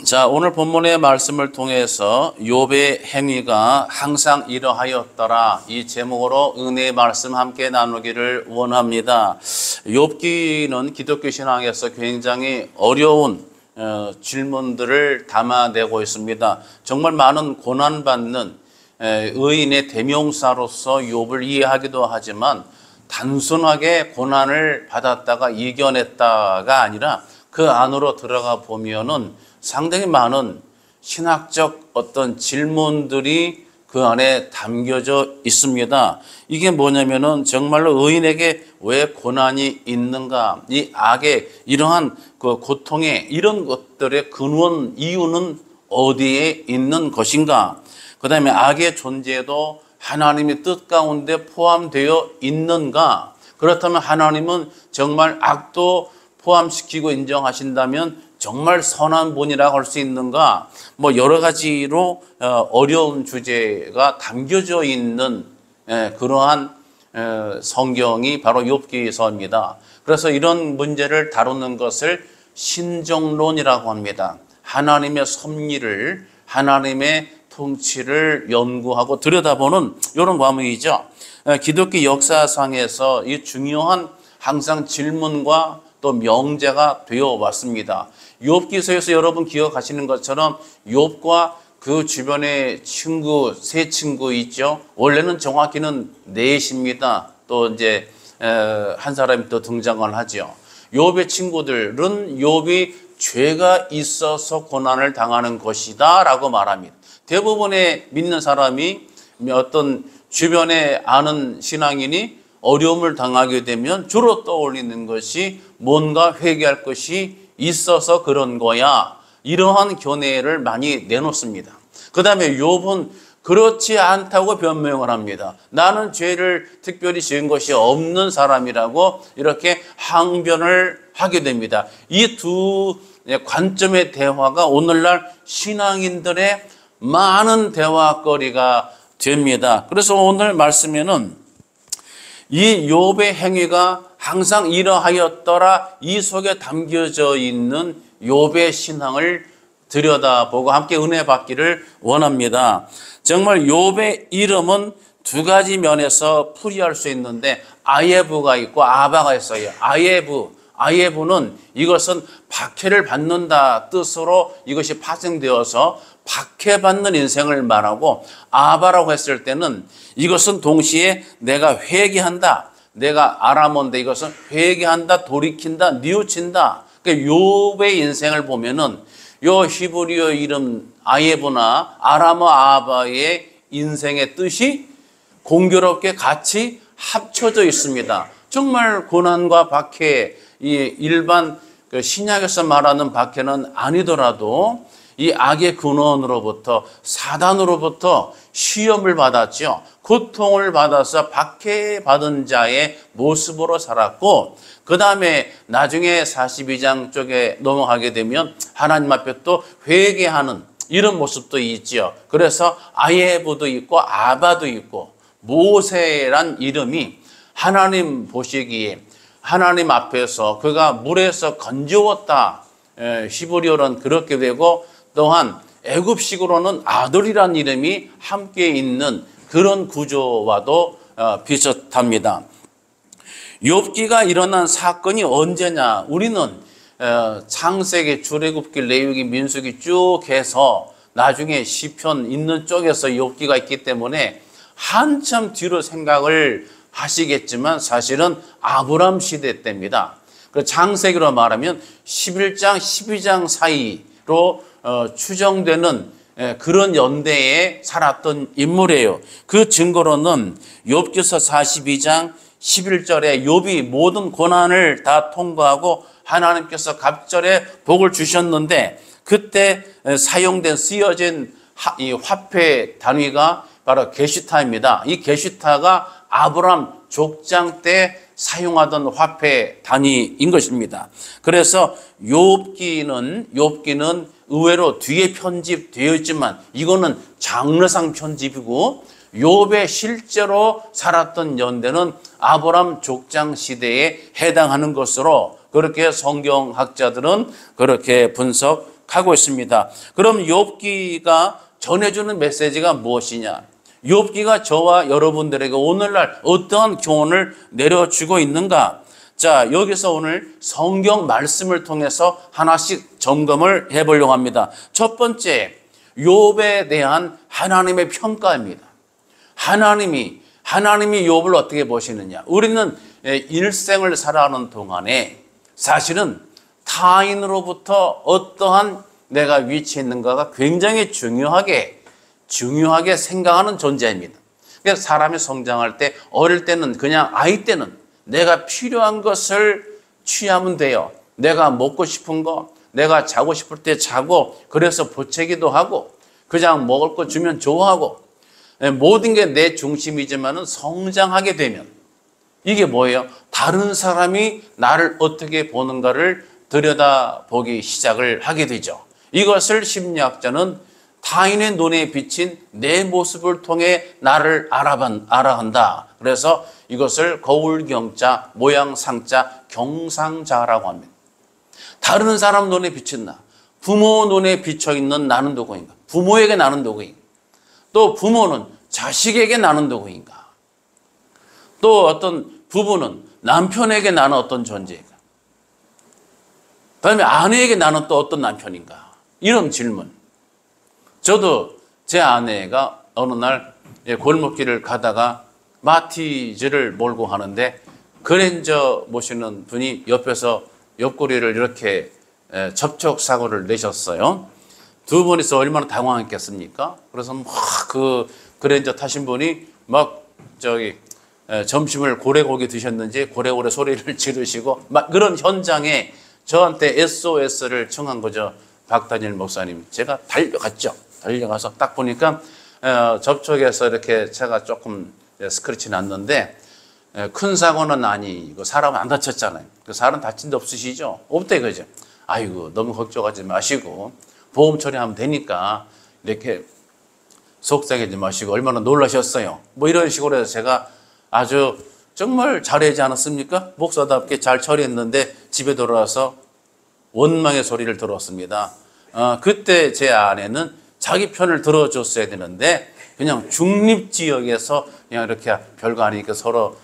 자, 오늘 본문의 말씀을 통해서 욥의 행위가 항상 이러하였더라, 이 제목으로 은혜의 말씀 함께 나누기를 원합니다. 욥기는 기독교 신앙에서 굉장히 어려운 질문들을 담아내고 있습니다. 정말 많은 고난받는 의인의 대명사로서 욥을 이해하기도 하지만 단순하게 고난을 받았다가 이겨냈다가 아니라 그 안으로 들어가 보면은 상당히 많은 신학적 어떤 질문들이 그 안에 담겨져 있습니다. 이게 뭐냐면은 정말로 의인에게 왜 고난이 있는가? 이 악의 이러한 그 고통의 이런 것들의 근원 이유는 어디에 있는 것인가? 그 다음에 악의 존재도 하나님의 뜻 가운데 포함되어 있는가? 그렇다면 하나님은 정말 악도 포함시키고 인정하신다면 정말 선한 분이라고 할 수 있는가? 뭐 여러 가지로 어려운 주제가 담겨져 있는 그러한 성경이 바로 욥기서입니다. 그래서 이런 문제를 다루는 것을 신정론이라고 합니다. 하나님의 섭리를, 하나님의 통치를 연구하고 들여다보는 이런 과목이죠. 기독교 역사상에서 이 중요한 항상 질문과 또 명제가 되어 왔습니다. 욥기서에서 여러분 기억하시는 것처럼 욥과 그 주변의 친구, 세 친구 있죠. 원래는 정확히는 넷입니다. 또 이제 한 사람이 또 등장을 하죠. 욥의 친구들은 욥이 죄가 있어서 고난을 당하는 것이다 라고 말합니다. 대부분의 믿는 사람이 어떤 주변에 아는 신앙인이 어려움을 당하게 되면 주로 떠올리는 것이 뭔가 회개할 것이 있어서 그런 거야, 이러한 견해를 많이 내놓습니다. 그 다음에 욥은 그렇지 않다고 변명을 합니다. 나는 죄를 특별히 지은 것이 없는 사람이라고 이렇게 항변을 하게 됩니다. 이 두 관점의 대화가 오늘날 신앙인들의 많은 대화거리가 됩니다. 그래서 오늘 말씀에는 이 욥의 행위가 항상 이러하였더라, 이 속에 담겨져 있는 욥의 신앙을 들여다보고 함께 은혜 받기를 원합니다. 정말 욥의 이름은 두 가지 면에서 풀이할 수 있는데 아예부가 있고 아바가 있어요. 아예부는 이것은 박해를 받는다 뜻으로 이것이 파생되어서 박해받는 인생을 말하고, 아바라고 했을 때는 이것은 동시에 내가 회개한다, 내가 아람어인데 이것은 회개한다, 돌이킨다, 뉘우친다. 그러니까 욥의 인생을 보면은 요 히브리어 이름 아예부나 아람어 아바의 인생의 뜻이 공교롭게 같이 합쳐져 있습니다. 정말 고난과 박해, 이 일반 신약에서 말하는 박해는 아니더라도 이 악의 근원으로부터, 사단으로부터 시험을 받았죠. 고통을 받아서 박해받은 자의 모습으로 살았고, 그 다음에 나중에 42장 쪽에 넘어가게 되면 하나님 앞에 또 회개하는 이런 모습도 있죠. 그래서 아예부도 있고 아바도 있고, 모세란 이름이 하나님 보시기에 하나님 앞에서 그가 물에서 건져왔다, 히브리어는 그렇게 되고, 또한 애굽식으로는 아들이란 이름이 함께 있는 그런 구조와도 비슷합니다. 욥기가 일어난 사건이 언제냐? 우리는 창세기, 출애굽기, 레위기, 민수기 쭉 해서 나중에 시편 있는 쪽에서 욥기가 있기 때문에 한참 뒤로 생각을 하시겠지만 사실은 아브람 시대 때입니다. 창세기로 말하면 11장, 12장 사이로 추정되는 그런 연대에 살았던 인물이에요. 그 증거로는 욥기서 42장 11절에 욥이 모든 고난을 다 통과하고 하나님께서 갑절에 복을 주셨는데, 그때 사용된 쓰여진 이 화폐 단위가 바로 게시타입니다. 이 게시타가 아브람 족장 때 사용하던 화폐 단위인 것입니다. 그래서 욥기는 의외로 뒤에 편집되어 있지만 이거는 장르상 편집이고, 욥의 실제로 살았던 연대는 아브람 족장 시대에 해당하는 것으로 그렇게 성경학자들은 그렇게 분석 하고 있습니다. 그럼 욥기가 전해주는 메시지가 무엇이냐? 욥기가 저와 여러분들에게 오늘날 어떠한 교훈을 내려주고 있는가? 자, 여기서 오늘 성경 말씀을 통해서 하나씩 점검을 해보려고 합니다. 첫 번째, 욥에 대한 하나님의 평가입니다. 하나님이 욥을 어떻게 보시느냐? 우리는 일생을 살아가는 동안에 사실은 타인으로부터 어떠한 내가 위치에 있는가가 굉장히 중요하게 생각하는 존재입니다. 그래서 사람이 성장할 때, 어릴 때는 그냥 아이 때는 내가 필요한 것을 취하면 돼요. 내가 먹고 싶은 거, 내가 자고 싶을 때 자고, 그래서 보채기도 하고, 그냥 먹을 거 주면 좋아하고, 모든 게 내 중심이지만은 성장하게 되면 이게 뭐예요? 다른 사람이 나를 어떻게 보는가를 들여다보기 시작을 하게 되죠. 이것을 심리학자는 타인의 눈에 비친 내 모습을 통해 나를 알아간다. 그래서 이것을 거울경자, 모양상자, 경상자라고 합니다. 다른 사람 눈에 비친 나, 부모 눈에 비쳐있는 나는 누구인가? 부모에게 나는 누구인가? 또 부모는 자식에게 나는 누구인가? 또 어떤 부부는 남편에게 나는 어떤 존재인가? 그다음에 아내에게 나는 또 어떤 남편인가? 이런 질문. 저도 제 아내가 어느 날 골목길을 가다가 마티즈를 몰고 가는데 그랜저 모시는 분이 옆에서 옆구리를 이렇게 접촉 사고를 내셨어요. 두 분이서 얼마나 당황했겠습니까? 그래서 막 그 그랜저 타신 분이 막 점심을 고래고기 드셨는지 고래고래 소리를 지르시고 막 그런 현장에 저한테 SOS를 청한 거죠. 박다니엘 목사님. 제가 달려갔죠. 달려가서 딱 보니까 접촉에서 이렇게 차가 조금 스크래치 났는데 큰 사고는 아니고 사람은 안 다쳤잖아요. 그 사람 다친 데 없으시죠? 없대 그죠? 아이고 너무 걱정하지 마시고 보험 처리하면 되니까 이렇게 속상하지 마시고 얼마나 놀라셨어요. 뭐 이런 식으로 해서 제가 아주 정말 잘하지 않았습니까? 목사답게 잘 처리했는데 집에 돌아와서 원망의 소리를 들었습니다. 그때 제 아내는 자기 편을 들어줬어야 되는데 그냥 중립지역에서 그냥 이렇게 별거 아니니까 서로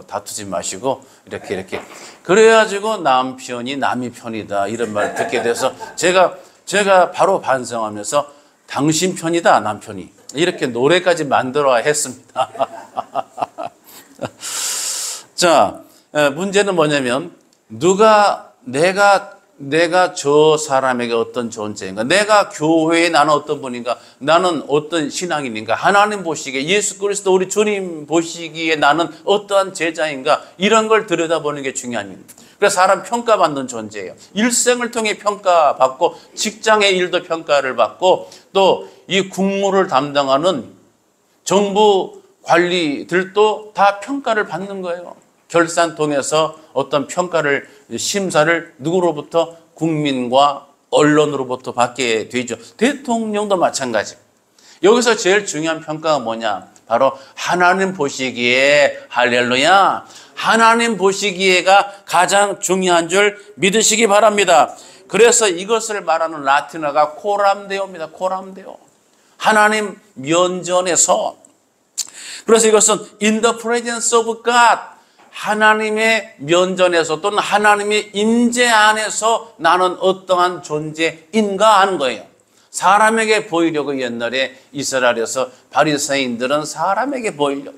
다투지 마시고 이렇게 그래가지고 남편이 남의 편이다 이런 말 듣게 돼서 제가 바로 반성하면서 당신 편이다 남편이 이렇게 노래까지 만들어야 했습니다. 자, 문제는 뭐냐면 내가 저 사람에게 어떤 존재인가? 내가 교회에 나는 어떤 분인가? 나는 어떤 신앙인인가? 하나님 보시기에 예수 그리스도 우리 주님 보시기에 나는 어떠한 제자인가? 이런 걸 들여다보는 게 중요합니다. 그래서 사람 평가받는 존재예요. 일생을 통해 평가받고 직장의 일도 평가를 받고 또 이 국무를 담당하는 정부 관리들도 다 평가를 받는 거예요. 결산통해서 어떤 평가를 심사를 누구로부터? 국민과 언론으로부터 받게 되죠. 대통령도 마찬가지. 여기서 제일 중요한 평가가 뭐냐? 바로 하나님 보시기에 할렐루야. 하나님 보시기에가 가장 중요한 줄 믿으시기 바랍니다. 그래서 이것을 말하는 라틴어가 코람데오입니다. 코람데오. 하나님 면전에서. 그래서 이것은 in the presence of God. 하나님의 면전에서 또는 하나님의 임재 안에서 나는 어떠한 존재인가 하는 거예요. 사람에게 보이려고 옛날에 이스라엘에서 바리새인들은 사람에게 보이려고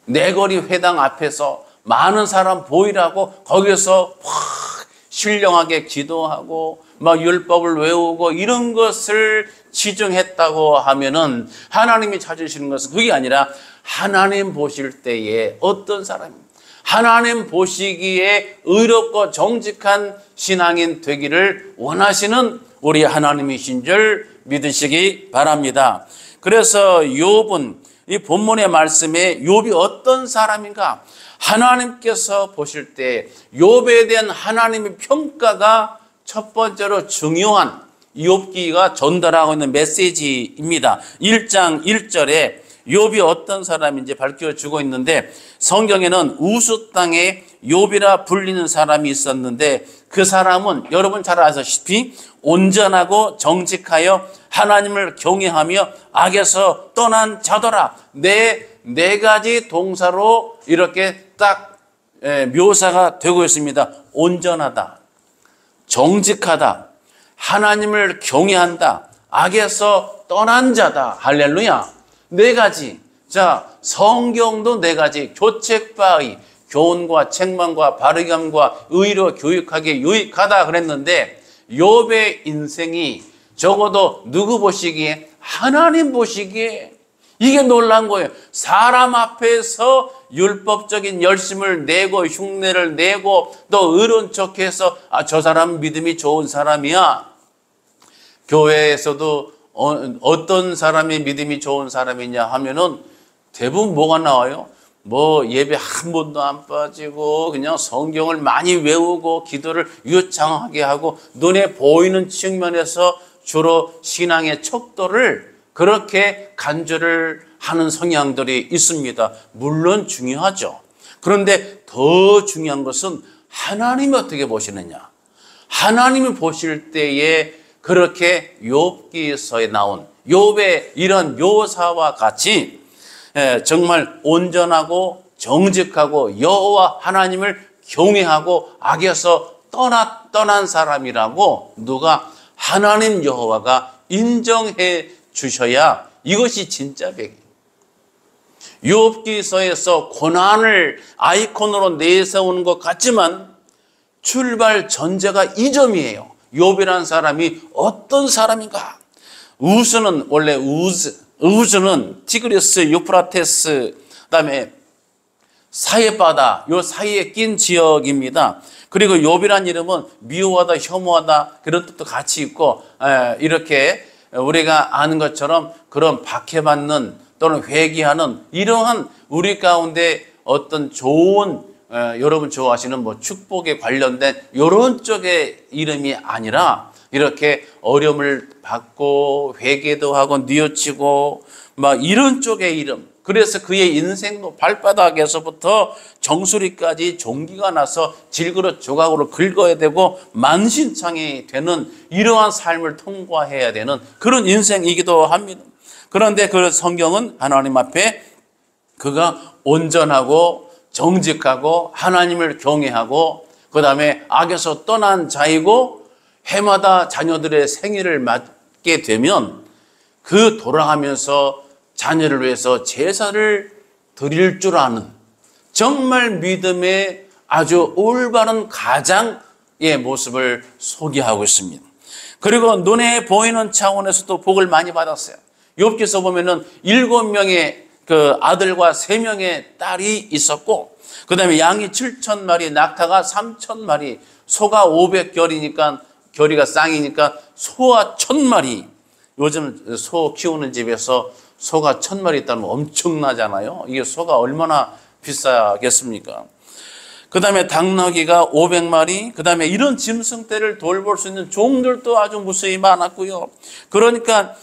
내거리 회당 앞에서 많은 사람 보이라고 거기서 확 신령하게 기도하고 막 율법을 외우고 이런 것을 지정했다고 하면은 하나님이 찾으시는 것은 그게 아니라 하나님 보실 때에 어떤 사람입니다. 하나님 보시기에 의롭고 정직한 신앙인 되기를 원하시는 우리 하나님이신 줄 믿으시기 바랍니다. 그래서 욥은 이 본문의 말씀에 욥이 어떤 사람인가? 하나님께서 보실 때 욥에 대한 하나님의 평가가 첫 번째로 중요한 욥기가 전달하고 있는 메시지입니다. 1장 1절에 욥이 어떤 사람인지 밝혀주고 있는데, 성경에는 우스 땅에 욥이라 불리는 사람이 있었는데, 그 사람은 여러분 잘 아시다시피 온전하고 정직하여 하나님을 경외하며 악에서 떠난 자더라. 네 가지 동사로 이렇게 딱 묘사가 되고 있습니다. 온전하다, 정직하다, 하나님을 경외한다, 악에서 떠난 자다. 할렐루야. 네 가지. 자, 성경도 네 가지. 교책바의 교훈과 책망과 바르감과 의로 교육하기에 유익하다 그랬는데, 욥의 인생이 적어도 누구 보시기에? 하나님 보시기에 이게 놀란 거예요. 사람 앞에서 율법적인 열심을 내고 흉내를 내고 또 의로운 척해서 저 사람 믿음이 좋은 사람이야. 교회에서도 어떤 사람이 믿음이 좋은 사람이냐 하면은 대부분 뭐가 나와요? 뭐 예배 한 번도 안 빠지고 그냥 성경을 많이 외우고 기도를 유창하게 하고 눈에 보이는 측면에서 주로 신앙의 척도를 그렇게 간주를 하는 성향들이 있습니다. 물론 중요하죠. 그런데 더 중요한 것은 하나님이 어떻게 보시느냐. 하나님이 보실 때에 그렇게 욥기서에 나온 욥의 이런 묘사와 같이 정말 온전하고 정직하고 여호와 하나님을 경외하고 악에서 떠난 사람이라고 누가 하나님 여호와가 인정해 주셔야 이것이 진짜 백이에요. 욥기서에서 고난을 아이콘으로 내세우는 것 같지만 출발 전제가 이 점이에요. 욥이라는 사람이 어떤 사람인가? 우스는 원래 우즈는 티그리스, 유프라테스, 그다음에 사해바다 요 사이에 낀 지역입니다. 그리고 욥이란 이름은 미워하다, 혐오하다 그런 뜻도 같이 있고 이렇게 우리가 아는 것처럼 그런 박해받는 또는 회개하는 이러한 우리 가운데 어떤 좋은 여러분 좋아하시는 뭐 축복에 관련된 이런 쪽의 이름이 아니라 이렇게 어려움을 받고 회개도 하고 뉘우치고 막 이런 쪽의 이름. 그래서 그의 인생도 발바닥에서부터 정수리까지 종기가 나서 질그릇 조각으로 긁어야 되고 만신창이 되는 이러한 삶을 통과해야 되는 그런 인생이기도 합니다. 그런데 그 성경은 하나님 앞에 그가 온전하고 정직하고 하나님을 경외하고 그 다음에 악에서 떠난 자이고 해마다 자녀들의 생일을 맞게 되면 그 돌아가면서 자녀를 위해서 제사를 드릴 줄 아는 정말 믿음의 아주 올바른 가장의 모습을 소개하고 있습니다. 그리고 눈에 보이는 차원에서도 복을 많이 받았어요. 욥기서 보면은 7명의 그 아들과 3명의 딸이 있었고, 그 다음에 양이 7,000마리, 낙타가 3,000마리, 소가 500결이니까, 결이가 쌍이니까 소가 1,000마리. 요즘 소 키우는 집에서 소가 1,000마리 있다면 엄청나잖아요. 이게 소가 얼마나 비싸겠습니까? 그 다음에 닭나귀가 500마리, 그 다음에 이런 짐승떼를 돌볼 수 있는 종들도 아주 무수히 많았고요. 그러니까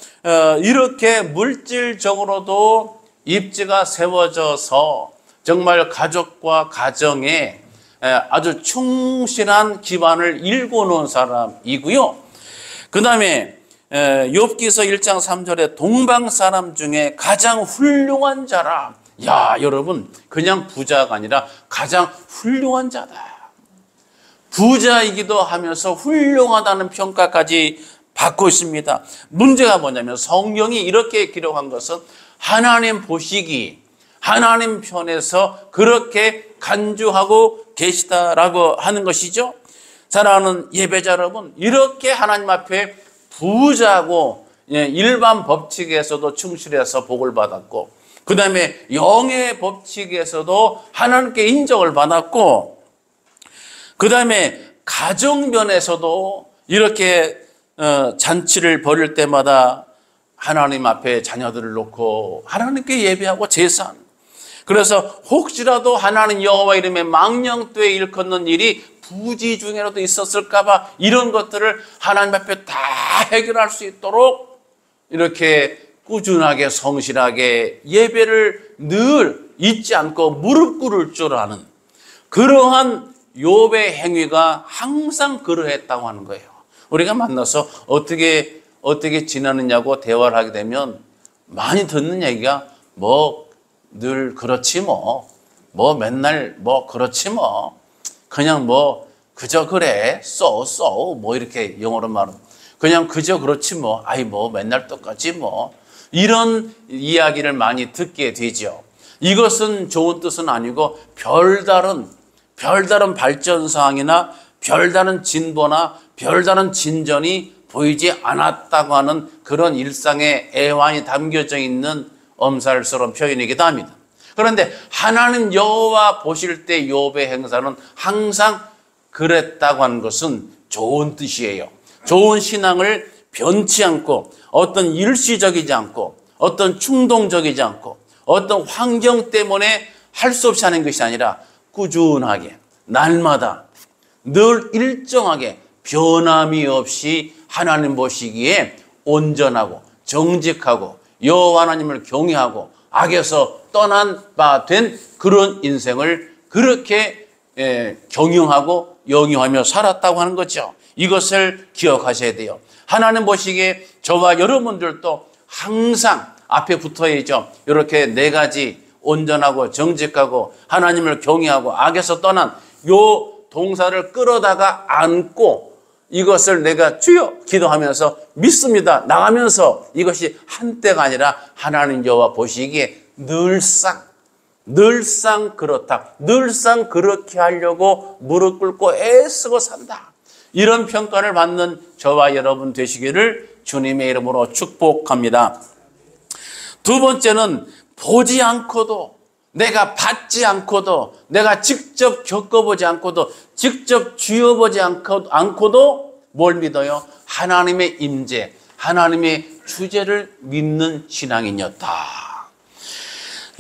이렇게 물질적으로도 입지가 세워져서 정말 가족과 가정에 아주 충실한 기반을 일궈놓은 사람이고요. 그 다음에 욥기서 1장 3절에 동방 사람 중에 가장 훌륭한 자라. 야, 여러분, 그냥 부자가 아니라 가장 훌륭한 자다. 부자이기도 하면서 훌륭하다는 평가까지 받고 있습니다. 문제가 뭐냐면 성경이 이렇게 기록한 것은 하나님 보시기, 하나님 편에서 그렇게 간주하고 계시다라고 하는 것이죠. 사랑하는 예배자 여러분, 이렇게 하나님 앞에 부자고 일반 법칙에서도 충실해서 복을 받았고, 그 다음에 영의 법칙에서도 하나님께 인정을 받았고, 그 다음에 가정면에서도 이렇게 잔치를 벌일 때마다 하나님 앞에 자녀들을 놓고 하나님께 예배하고 제사하는. 그래서 혹시라도 하나님 여호와 이름에 망령되이 일컫는 일이 부지 중에라도 있었을까봐 이런 것들을 하나님 앞에 다 해결할 수 있도록 이렇게 꾸준하게 성실하게 예배를 늘 잊지 않고 무릎 꿇을 줄 아는 그러한 욥의 행위가 항상 그러했다고 하는 거예요. 우리가 만나서 어떻게 지내느냐고 대화를 하게 되면 많이 듣는 얘기가 뭐 늘 그렇지 뭐 맨날 뭐 그렇지 뭐 그냥 뭐 그저 그래 뭐 이렇게 영어로 말하면 그냥 그저 그렇지 뭐 아이 뭐 맨날 똑같지 뭐 이런 이야기를 많이 듣게 되죠. 이것은 좋은 뜻은 아니고 별다른 발전 사항이나 별다른 진보나 별다른 진전이 보이지 않았다고 하는 그런 일상의 애환이 담겨져 있는 엄살스러운 표현이기도 합니다. 그런데 하나님 여호와 보실 때 욥의 행사는 항상 그랬다고 하는 것은 좋은 뜻이에요. 좋은 신앙을 변치 않고 어떤 일시적이지 않고 어떤 충동적이지 않고 어떤 환경 때문에 할 수 없이 하는 것이 아니라 꾸준하게 날마다 늘 일정하게 변함이 없이 하나님 보시기에 온전하고 정직하고 여호와 하나님을 경외하고 악에서 떠난 바 된 그런 인생을 그렇게 경영하고 영위하며 살았다고 하는 거죠. 이것을 기억하셔야 돼요. 하나님 보시기에 저와 여러분들도 항상 앞에 붙어야죠. 이렇게 네 가지 온전하고 정직하고 하나님을 경외하고 악에서 떠난 요 동사를 끌어다가 안고 이것을 내가 주여 기도하면서 믿습니다 나가면서 이것이 한때가 아니라 하나님 여호와 보시기에 늘상 그렇다. 늘상 그렇게 하려고 무릎 꿇고 애쓰고 산다. 이런 평가를 받는 저와 여러분 되시기를 주님의 이름으로 축복합니다. 두 번째는 보지 않고도 내가 받지 않고도 내가 직접 겪어보지 않고도 직접 쥐어보지 않고도 뭘 믿어요? 하나님의 임재, 하나님의 주재를 믿는 신앙인이었다.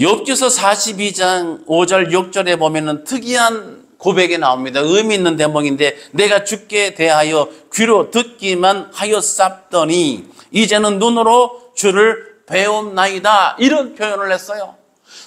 욥기서 42장 5절 6절에 보면은 특이한 고백이 나옵니다. 의미 있는 대목인데 내가 주께 대하여 귀로 듣기만 하였사더니 이제는 눈으로 주를 배움나이다. 이런 표현을 했어요.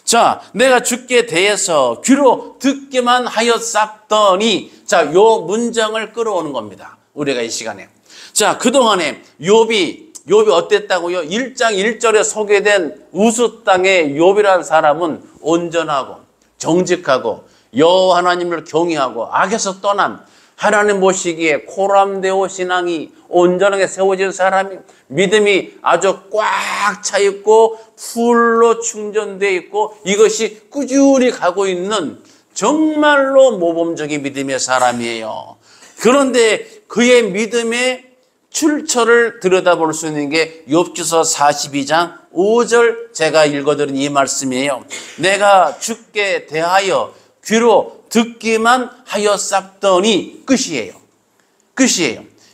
자, 내가 주께 대해서 귀로 듣기만 하였사더니 자, 요 문장을 끌어오는 겁니다. 우리가 이 시간에. 자, 그동안에 욥이 어땠다고요? 1장 1절에 소개된 우스 땅의 욥이라는 사람은 온전하고 정직하고 여호와 하나님을 경외하고 악에서 떠난 하나님 보시기에 코람데오 신앙이 온전하게 세워진 사람이 믿음이 아주 꽉 차 있고 풀로 충전되어 있고 이것이 꾸준히 가고 있는 정말로 모범적인 믿음의 사람이에요. 그런데 그의 믿음의 출처를 들여다볼 수 있는 게 욥기서 42장 5절 제가 읽어드린 이 말씀이에요. 내가 주께 대하여 귀로 듣기만 하였사더니 끝이에요.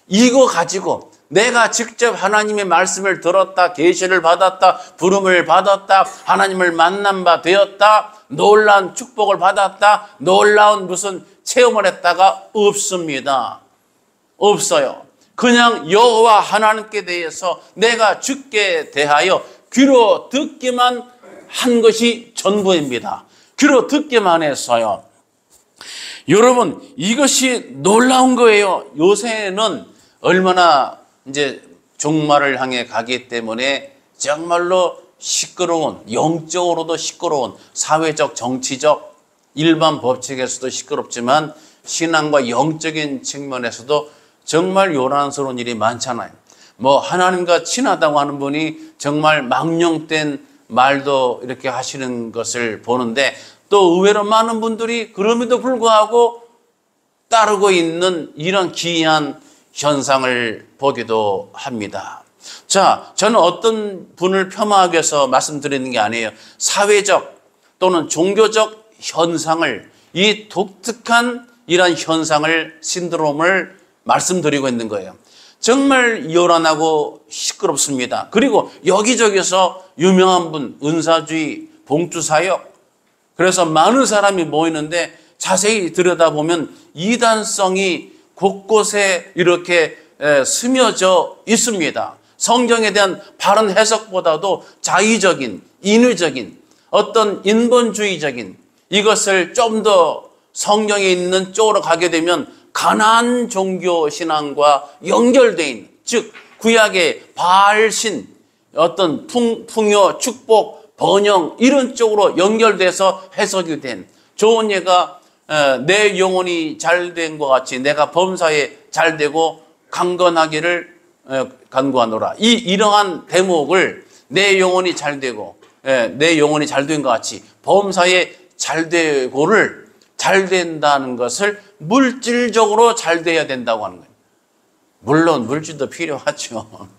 이거 가지고 내가 직접 하나님의 말씀을 들었다, 계시를 받았다, 부름을 받았다, 하나님을 만난 바 되었다, 놀라운 축복을 받았다, 놀라운 무슨 체험을 했다가 없습니다. 없어요. 그냥 여호와 하나님께 대해서 내가 주께 대하여 귀로 듣기만 한 것이 전부입니다. 귀로 듣기만 했어요. 여러분, 이것이 놀라운 거예요. 요새는 얼마나 이제 종말을 향해 가기 때문에 정말로 시끄러운, 영적으로도 시끄러운 사회적, 정치적, 일반 법칙에서도 시끄럽지만 신앙과 영적인 측면에서도 정말 요란스러운 일이 많잖아요. 뭐 하나님과 친하다고 하는 분이 정말 망령된 말도 이렇게 하시는 것을 보는데 또 의외로 많은 분들이 그럼에도 불구하고 따르고 있는 이런 기이한 현상을 보기도 합니다. 자, 저는 어떤 분을 폄하하기 위해서 말씀드리는 게 아니에요. 사회적 또는 종교적 현상을, 이 독특한 이런 현상을, 신드롬을 말씀드리고 있는 거예요. 정말 요란하고 시끄럽습니다. 그리고 여기저기서 유명한 분, 은사주의, 봉투사역, 그래서 많은 사람이 모이는데 자세히 들여다보면 이단성이 곳곳에 이렇게 스며져 있습니다. 성경에 대한 바른 해석보다도 자의적인, 인위적인, 어떤 인본주의적인 이것을 좀 더 성경에 있는 쪽으로 가게 되면 가나안 종교 신앙과 연결되어 있는, 즉 구약의 바알신, 어떤 풍요, 축복, 번영 이런 쪽으로 연결돼서 해석이 된 좋은 예가 내 영혼이 잘된 것 같이 내가 범사에 잘되고 강건하기를 간구하노라. 이러한 대목을 내 영혼이 잘되고 내 영혼이 잘된 것 같이 범사에 잘되고를 잘된다는 것을 물질적으로 잘돼야 된다고 하는 거예요. 물론 물질도 필요하죠.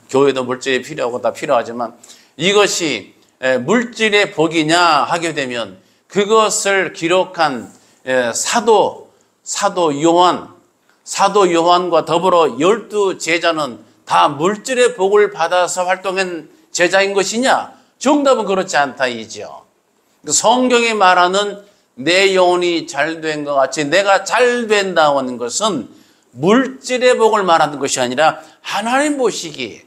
교회도 물질이 필요하고 다 필요하지만 이것이 물질의 복이냐 하게 되면 그것을 기록한 사도 요한과 더불어 12 제자는 다 물질의 복을 받아서 활동한 제자인 것이냐? 정답은 그렇지 않다 이죠. 성경이 말하는 내 영혼이 잘된 것 같이 내가 잘된다고 하는 것은 물질의 복을 말하는 것이 아니라 하나님 보시기에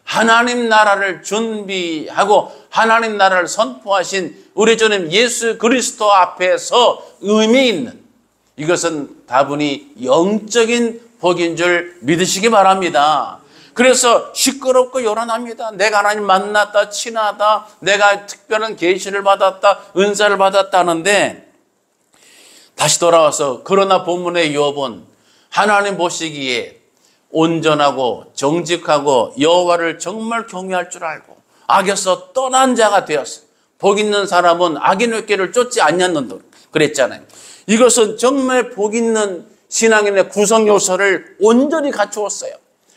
하나님 나라를 준비하고 하나님 나라를 선포하신 우리 주님 예수 그리스도 앞에서 의미 있는, 이것은 다분히 영적인 복인 줄 믿으시기 바랍니다. 그래서 시끄럽고 요란합니다. 내가 하나님 만났다, 친하다, 내가 특별한 계시를 받았다, 은사를 받았다는데, 다시 돌아와서 그러나 본문의 욥은 하나님 보시기에 온전하고 정직하고 여호와를 정말 경외할 줄 알고 악에서 떠난 자가 되었어요. 복 있는 사람은 악인의 길을 쫓지 않냐는도 그랬잖아요. 이것은 정말 복 있는 신앙인의 구성 요소를 온전히 갖추었어요.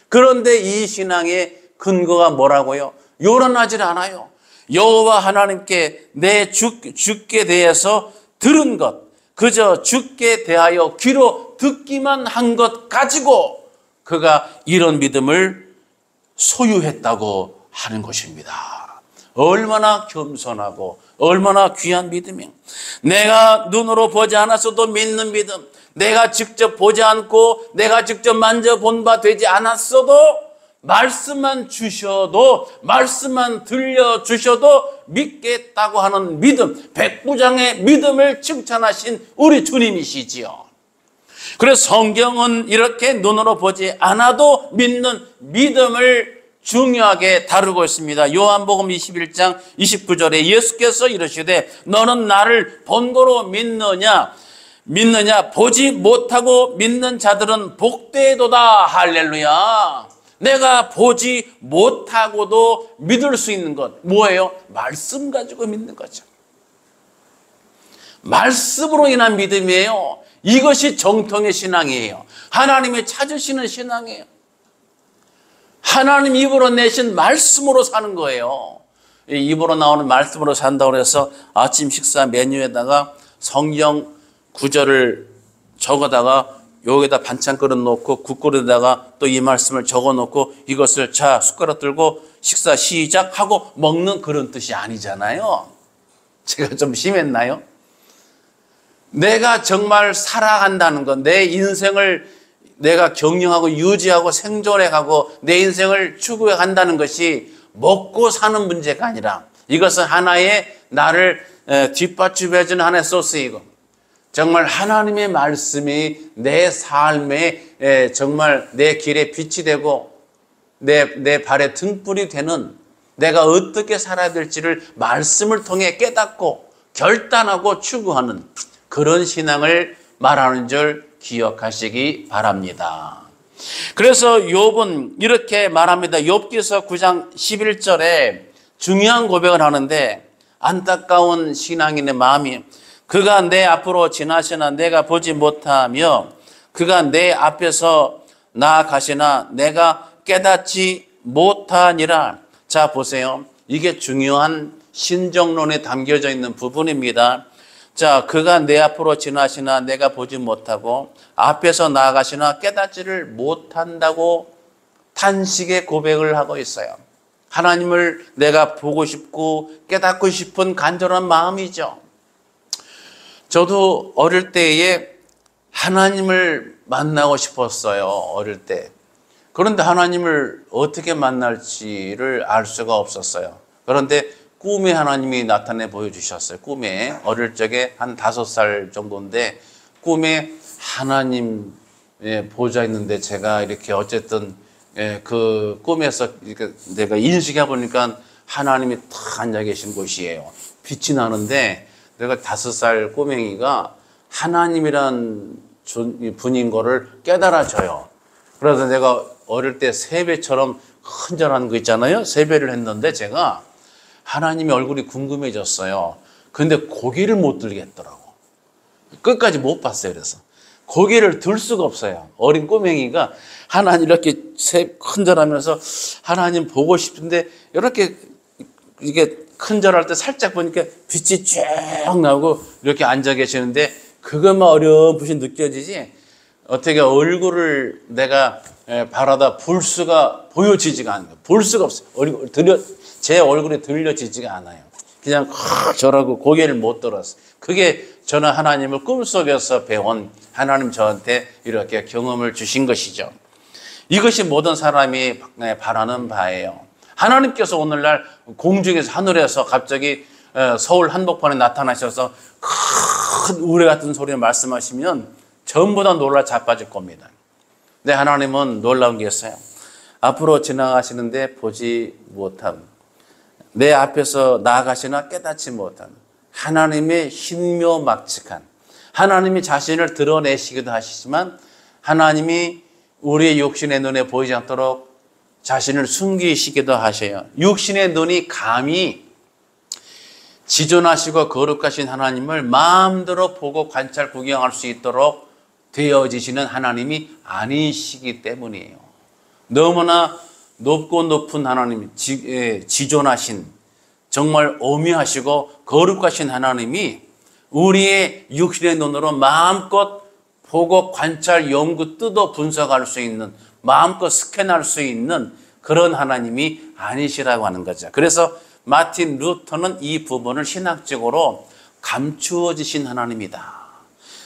그런데 이 신앙의 근거가 뭐라고요? 요란하지 않아요. 여호와 하나님께 내 주께 대해서 들은 것, 그저 주께 대하여 귀로 듣기만 한 것 가지고 그가 이런 믿음을 소유했다고 하는 것입니다. 얼마나 겸손하고 얼마나 귀한 믿음이에요. 내가 눈으로 보지 않았어도 믿는 믿음, 내가 직접 보지 않고 내가 직접 만져본 바 되지 않았어도 말씀만 주셔도, 말씀만 들려주셔도 믿겠다고 하는 믿음, 백부장의 믿음을 칭찬하신 우리 주님이시지요. 그래서 성경은 이렇게 눈으로 보지 않아도 믿는 믿음을 중요하게 다루고 있습니다. 요한복음 21장 29절에 예수께서 이르시되 너는 나를 본거로 믿느냐 보지 못하고 믿는 자들은 복되도다. 할렐루야. 내가 보지 못하고도 믿을 수 있는 것 뭐예요? 말씀 가지고 믿는 거죠. 말씀으로 인한 믿음이에요. 이것이 정통의 신앙이에요. 하나님이 찾으시는 신앙이에요. 하나님 입으로 내신 말씀으로 사는 거예요. 입으로 나오는 말씀으로 산다고 해서 아침 식사 메뉴에다가 성경 구절을 적어다가 여기다 반찬 그릇 놓고 국그릇에다가 또 이 말씀을 적어 놓고 이것을 자 숟가락 들고 식사 시작하고 먹는 그런 뜻이 아니잖아요. 제가 좀 심했나요? 내가 정말 살아간다는 것, 내 인생을 내가 경영하고 유지하고 생존해가고 내 인생을 추구해 간다는 것이 먹고 사는 문제가 아니라 이것은 하나의 나를 뒷받침해주는 하나의 소스이고 정말 하나님의 말씀이 내 삶에 정말 내 길에 빛이 되고 내 발에 등불이 되는, 내가 어떻게 살아야 될지를 말씀을 통해 깨닫고 결단하고 추구하는 그런 신앙을 말하는 줄 기억하시기 바랍니다. 그래서 욥은 이렇게 말합니다. 욥기서 9장 11절에 중요한 고백을 하는데 안타까운 신앙인의 마음이 그가 내 앞으로 지나시나 내가 보지 못하며 그가 내 앞에서 나아가시나 내가 깨닫지 못하니라. 자 보세요. 이게 중요한 신정론에 담겨져 있는 부분입니다. 자, 그가 내 앞으로 지나시나 내가 보지 못하고 앞에서 나아가시나 깨닫지를 못한다고 탄식의 고백을 하고 있어요. 하나님을 내가 보고 싶고 깨닫고 싶은 간절한 마음이죠. 저도 어릴 때에 하나님을 만나고 싶었어요. 어릴 때. 그런데 하나님을 어떻게 만날지를 알 수가 없었어요. 그런데 꿈에 하나님이 나타내 보여주셨어요. 꿈에 어릴 적에 한 5살 정도인데 꿈에 하나님 보좌 있는데 제가 이렇게 어쨌든 그 꿈에서 이렇게 내가 인식해 보니까 하나님이 탁 앉아 계신 곳이에요. 빛이 나는데 내가 5살 꼬맹이가 하나님이란 분인 거를 깨달아져요. 그래서 내가 어릴 때 세배처럼 흔전한 거 있잖아요. 세배를 했는데 제가 하나님의 얼굴이 궁금해졌어요. 근데 고개를 못 들겠더라고. 끝까지 못 봤어요. 그래서 고개를 들 수가 없어요. 어린 꼬맹이가 하나님 이렇게 큰절하면서 하나님 보고 싶은데 이렇게 이게 큰절할 때 살짝 보니까 빛이 쭉 나오고 이렇게 앉아 계시는데 그것만 어렴풋이 느껴지지 어떻게 얼굴을 내가 바라다 볼 수가 보여지지가 않아요. 볼 수가 없어요. 제 얼굴이 들려지지가 않아요. 그냥 저라고 고개를 못 들었어요. 그게 저는 하나님을 꿈속에서 배운 하나님 저한테 이렇게 경험을 주신 것이죠. 이것이 모든 사람이 바라는 바예요. 하나님께서 오늘날 공중에서 하늘에서 갑자기 서울 한복판에 나타나셔서 큰 우레 같은 소리를 말씀하시면 전부 다 놀라 자빠질 겁니다. 근데 하나님은 놀라운 게 있어요. 앞으로 지나가시는데 보지 못함, 내 앞에서 나아가시나 깨닫지 못함, 하나님의 신묘막측한, 하나님이 자신을 드러내시기도 하시지만 하나님이 우리의 육신의 눈에 보이지 않도록 자신을 숨기시기도 하셔요. 육신의 눈이 감히 지존하시고 거룩하신 하나님을 마음대로 보고 관찰 구경할 수 있도록 되어지시는 하나님이 아니시기 때문이에요. 너무나 높고 높은 하나님, 지존하신 정말 오묘하시고 거룩하신 하나님이 우리의 육신의 눈으로 마음껏 보고 관찰, 연구, 뜯어 분석할 수 있는, 마음껏 스캔할 수 있는 그런 하나님이 아니시라고 하는 거죠. 그래서 마틴 루터는 이 부분을 신학적으로 감추어지신 하나님이다.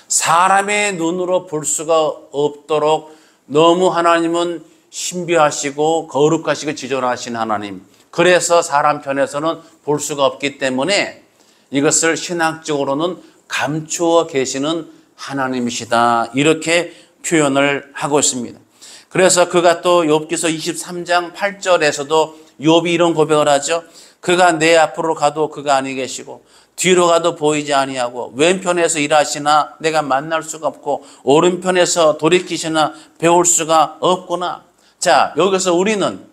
사람의 눈으로 볼 수가 없도록 너무 하나님은 신비하시고 거룩하시고 지존하신 하나님. 그래서 사람 편에서는 볼 수가 없기 때문에 이것을 신학적으로는 감추어 계시는 하나님이시다. 이렇게 표현을 하고 있습니다. 그래서 그가 또 욥기서 23장 8절에서도 욥이 이런 고백을 하죠. 그가 내 앞으로 가도 그가 아니 계시고 뒤로 가도 보이지 아니하고 왼편에서 일하시나 내가 만날 수가 없고 오른편에서 돌이키시나 배울 수가 없구나. 자, 여기서 우리는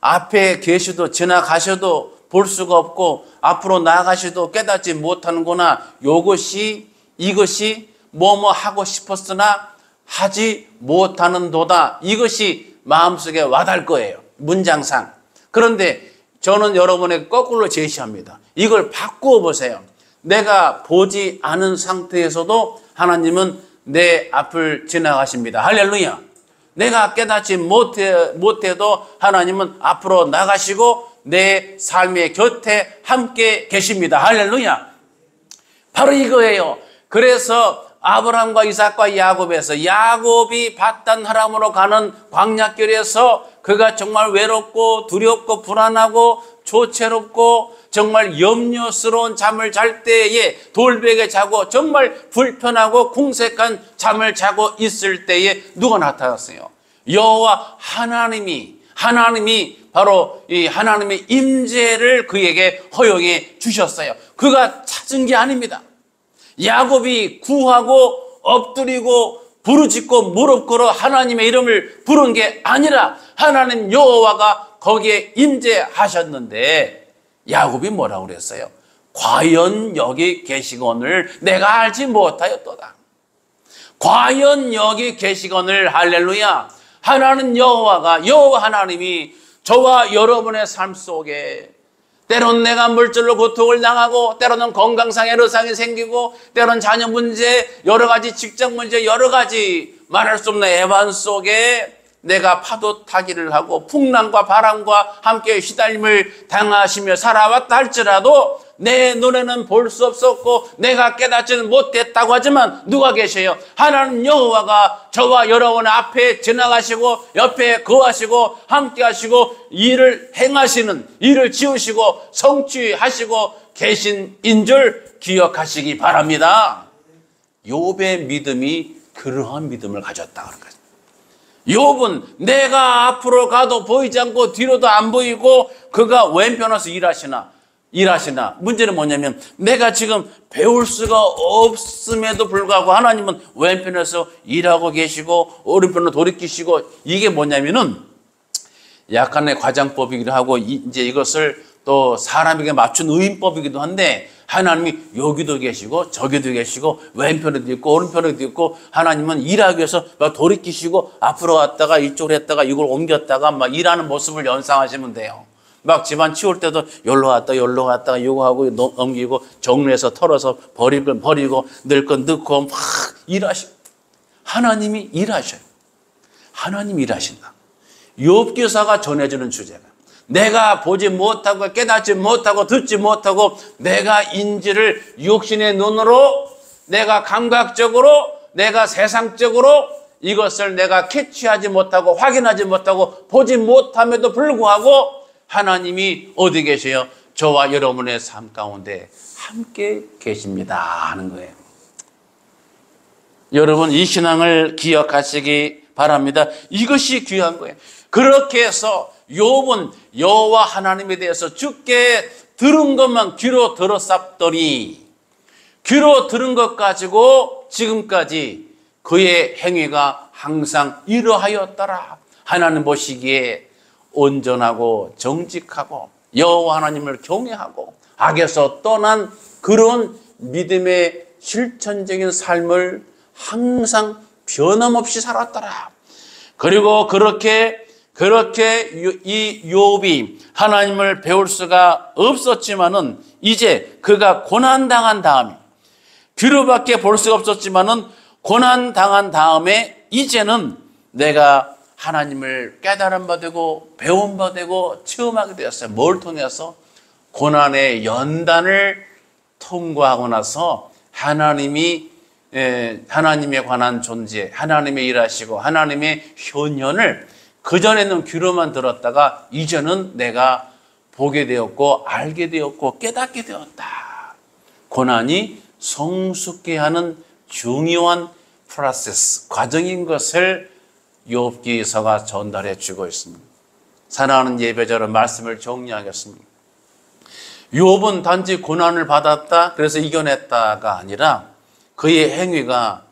앞에 계셔도 지나가셔도 볼 수가 없고 앞으로 나아가셔도 깨닫지 못하는구나. 이것이 뭐뭐 하고 싶었으나 하지 못하는도다. 이것이 마음속에 와닿을 거예요. 문장상. 그런데 저는 여러분에게 거꾸로 제시합니다. 이걸 바꾸어 보세요. 내가 보지 않은 상태에서도 하나님은 내 앞을 지나가십니다. 할렐루야. 내가 깨닫지 못해도 하나님은 앞으로 나가시고 내 삶의 곁에 함께 계십니다. 할렐루야. 바로 이거예요. 그래서 아브라함과 이삭과 야곱에서 야곱이 밧단 아람으로 가는 광야길에서 그가 정말 외롭고 두렵고 불안하고 조체롭고 정말 염려스러운 잠을 잘 때에 돌베개 자고 정말 불편하고 궁색한 잠을 자고 있을 때에 누가 나타났어요? 여호와 하나님이 바로 이 하나님의 임재를 그에게 허용해 주셨어요. 그가 찾은 게 아닙니다. 야곱이 구하고 엎드리고 부르짖고 무릎 꿇어 하나님의 이름을 부른 게 아니라 하나님 여호와가 거기에 임재하셨는데 야곱이 뭐라고 그랬어요? 과연 여기 계시거늘 내가 알지 못하였도다. 과연 여기 계시거늘 할렐루야. 하나님 여호와 하나님이 저와 여러분의 삶 속에 때로는 내가 물질로 고통을 당하고 때로는 건강상 애로사항이 생기고 때로는 자녀 문제, 여러 가지 직장 문제, 여러 가지 말할 수 없는 애환 속에 내가 파도 타기를 하고 풍랑과 바람과 함께 시달림을 당하시며 살아왔다 할지라도 내 눈에는 볼 수 없었고 내가 깨닫지는 못했다고 하지만 누가 계셔요? 하나님 여호와가 저와 여러분 앞에 지나가시고 옆에 거하시고 함께 하시고 일을 행하시는, 일을 지으시고 성취하시고 계신 줄 기억하시기 바랍니다. 욥의 믿음이 그러한 믿음을 가졌다는 거죠. 욥은 내가 앞으로 가도 보이지 않고 뒤로도 안 보이고 그가 왼편에서 일하시나. 문제는 뭐냐면 내가 지금 배울 수가 없음에도 불구하고 하나님은 왼편에서 일하고 계시고 오른편으로 돌이키시고, 이게 뭐냐면은 약간의 과장법이기도 하고 이제 이것을 또 사람에게 맞춘 의인법이기도 한데, 하나님이 여기도 계시고 저기도 계시고 왼편에도 있고 오른편에도 있고, 하나님은 일하기 위해서 막 돌이키시고 앞으로 갔다가 이쪽으로 했다가 이걸 옮겼다가 막 일하는 모습을 연상하시면 돼요. 막 집안 치울 때도 여기로 갔다가 이거 하고 넘기고 정리해서 털어서 버리고 넣을 건 넣고 막 일하시고, 하나님이 일하셔요. 하나님이 일하신다. 욥기서가 전해주는 주제가, 내가 보지 못하고 깨닫지 못하고 듣지 못하고 내가 인지를 육신의 눈으로, 내가 감각적으로, 내가 세상적으로 이것을 내가 캐치하지 못하고 확인하지 못하고 보지 못함에도 불구하고 하나님이 어디 계세요? 저와 여러분의 삶 가운데 함께 계십니다 하는 거예요. 여러분, 이 신앙을 기억하시기 바랍니다. 이것이 귀한 거예요. 그렇게 해서 욥은 여호와 하나님에 대해서 주께 들은 것만 귀로 들었sap더니, 귀로 들은 것 가지고 지금까지 그의 행위가 항상 이러하였더라. 하나님 보시기에 온전하고 정직하고 여호와 하나님을 경외하고 악에서 떠난 그런 믿음의 실천적인 삶을 항상 변함없이 살았더라. 그리고 그렇게 이 욥이 하나님을 배울 수가 없었지만은, 이제 그가 고난당한 다음에, 귀로밖에 볼 수가 없었지만은 고난당한 다음에 이제는 내가 하나님을 깨달은 바 되고 배운 바 되고 체험하게 되었어요. 뭘 통해서? 고난의 연단을 통과하고 나서 하나님에 관한 존재, 하나님의 일하시고 하나님의 현현을 그전에는 귀로만 들었다가 이제는 내가 보게 되었고 알게 되었고 깨닫게 되었다. 고난이 성숙해 하는 중요한 프로세스, 과정인 것을 욥기서가 전달해 주고 있습니다. 사랑하는 예배자로 말씀을 정리하겠습니다. 욥은 단지 고난을 받았다, 그래서 이겨냈다가 아니라 그의 행위가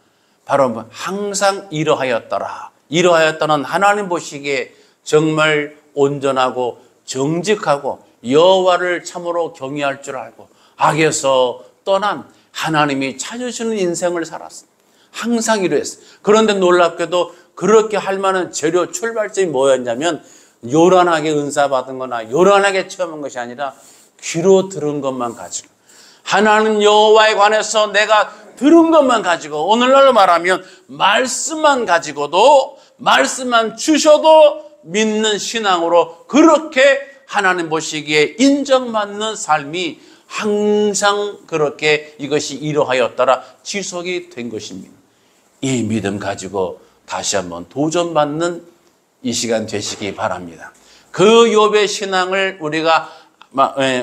바로 항상 이러하였더라. 이러하였다는 하나님 보시기에 정말 온전하고 정직하고 여호와를 참으로 경외할 줄 알고 악에서 떠난 하나님이 찾으시는 인생을 살았습니다. 항상 이러했어요. 그런데 놀랍게도 그렇게 할 만한 재료, 출발점이 뭐였냐면 요란하게 은사 받은 거나 요란하게 체험한 것이 아니라 귀로 들은 것만 가지고, 하나님 여호와에 관해서 내가 들은 것만 가지고, 오늘날로 말하면 말씀만 가지고도, 말씀만 주셔도 믿는 신앙으로 그렇게 하나님 보시기에 인정받는 삶이 항상 그렇게 이것이 이러하였더라 지속이 된 것입니다. 이 믿음 가지고 다시 한번 도전받는 이 시간 되시기 바랍니다. 그 욥의 신앙을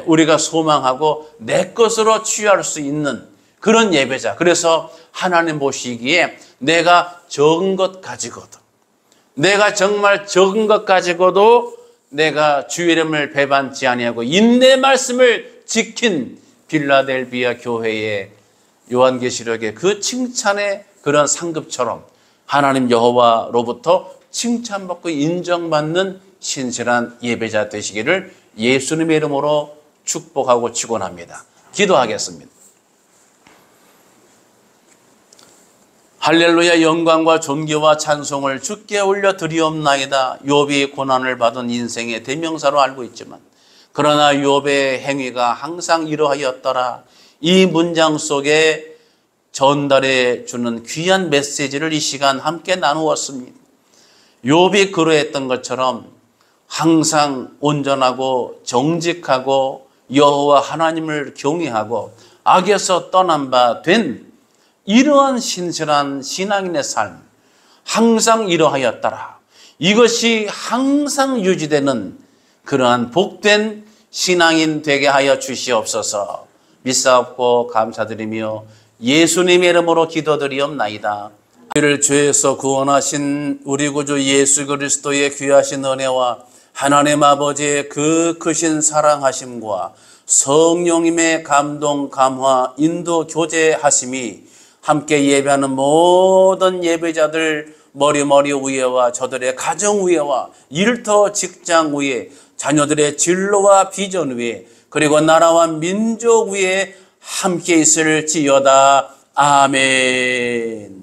우리가 소망하고 내 것으로 취할 수 있는 그런 예배자. 그래서 하나님 보시기에 내가 적은 것 가지고도, 내가 정말 적은 것 가지고도 내가 주의 이름을 배반치 아니하고 인내 말씀을 지킨 빌라델비아 교회의 요한계시록의 그 칭찬의 그런 상급처럼 하나님 여호와로부터 칭찬받고 인정받는 신실한 예배자 되시기를 예수님의 이름으로 축복하고 축원합니다. 기도하겠습니다. 할렐루야. 영광과 존귀와 찬송을 주께 올려드리옵나이다. 욥이 고난을 받은 인생의 대명사로 알고 있지만, 그러나 욥의 행위가 항상 이러하였더라. 이 문장 속에 전달해 주는 귀한 메시지를 이 시간 함께 나누었습니다. 욥이 그러했던 것처럼 항상 온전하고 정직하고 여호와 하나님을 경외하고 악에서 떠난 바 된 이러한 신실한 신앙인의 삶, 항상 이러하였더라. 이것이 항상 유지되는 그러한 복된 신앙인 되게 하여 주시옵소서. 믿사옵고 감사드리며 예수님의 이름으로 기도드리옵나이다. 우리를 죄에서 구원하신 우리 구주 예수 그리스도의 귀하신 은혜와 하나님 아버지의 그 크신 사랑하심과 성령님의 감동, 감화, 인도, 교제하심이 함께 예배하는 모든 예배자들 머리 위에와 저들의 가정 위에와 일터 직장 위에 자녀들의 진로와 비전 위에 그리고 나라와 민족 위에 함께 있을지어다. 아멘.